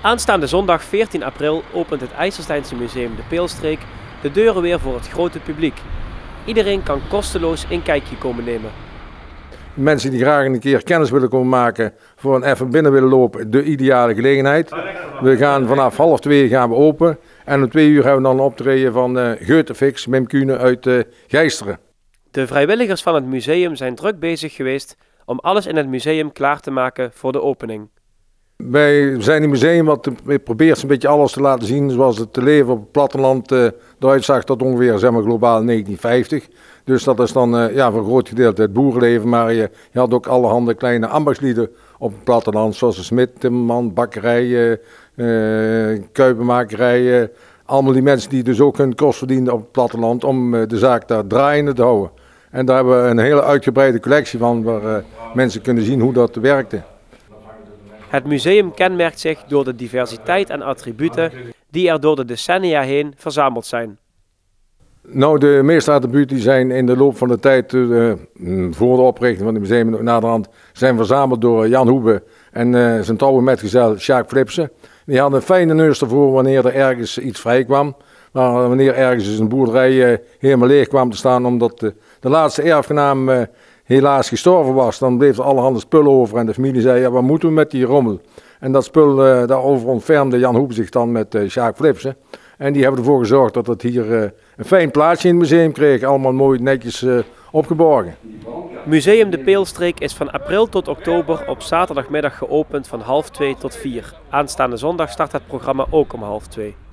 Aanstaande zondag 14 april opent het IJsselsteinse Museum De Peelstreek de deuren weer voor het grote publiek. Iedereen kan kosteloos een kijkje komen nemen. Mensen die graag een keer kennis willen komen maken, voor een even binnen willen lopen, de ideale gelegenheid. We gaan vanaf 1:30 gaan we open en om 2 uur hebben we dan een optreden van Goethe-Fix, Mim Kuhne uit Geisteren. De vrijwilligers van het museum zijn druk bezig geweest om alles in het museum klaar te maken voor de opening. Wij zijn een museum wat probeert een beetje alles te laten zien zoals het leven op het platteland eruit zag tot ongeveer globaal 1950. Dus dat is dan voor een groot gedeelte het boerenleven, maar je had ook allerhande kleine ambachtslieden op het platteland, zoals de smid, timmerman, bakkerij, kuipenmakerij. Allemaal die mensen die dus ook hun kost verdienden op het platteland om de zaak daar draaiende te houden. En daar hebben we een hele uitgebreide collectie van waar mensen kunnen zien hoe dat werkte. Het museum kenmerkt zich door de diversiteit aan attributen die er door de decennia heen verzameld zijn. Nou, de meeste attributen zijn in de loop van de tijd, voor de oprichting van het museum en naderhand, zijn verzameld door Jan Hoebe en zijn trouwe metgezel Sjaak Flipsen. Die hadden een fijne neus ervoor wanneer er ergens iets vrij kwam. Maar wanneer ergens een boerderij helemaal leeg kwam te staan omdat de laatste erfgenaam helaas gestorven was, dan bleef er allerhande spullen over en de familie zei, ja, wat moeten we met die rommel? En dat spul, daarover ontfermde Jan Hoebe zich dan met Sjaak Flipsen. En die hebben ervoor gezorgd dat het hier een fijn plaatsje in het museum kreeg, allemaal mooi netjes opgeborgen. Museum De Peelstreek is van april tot oktober op zaterdagmiddag geopend van 1:30 tot 4. Aanstaande zondag start het programma ook om 1:30.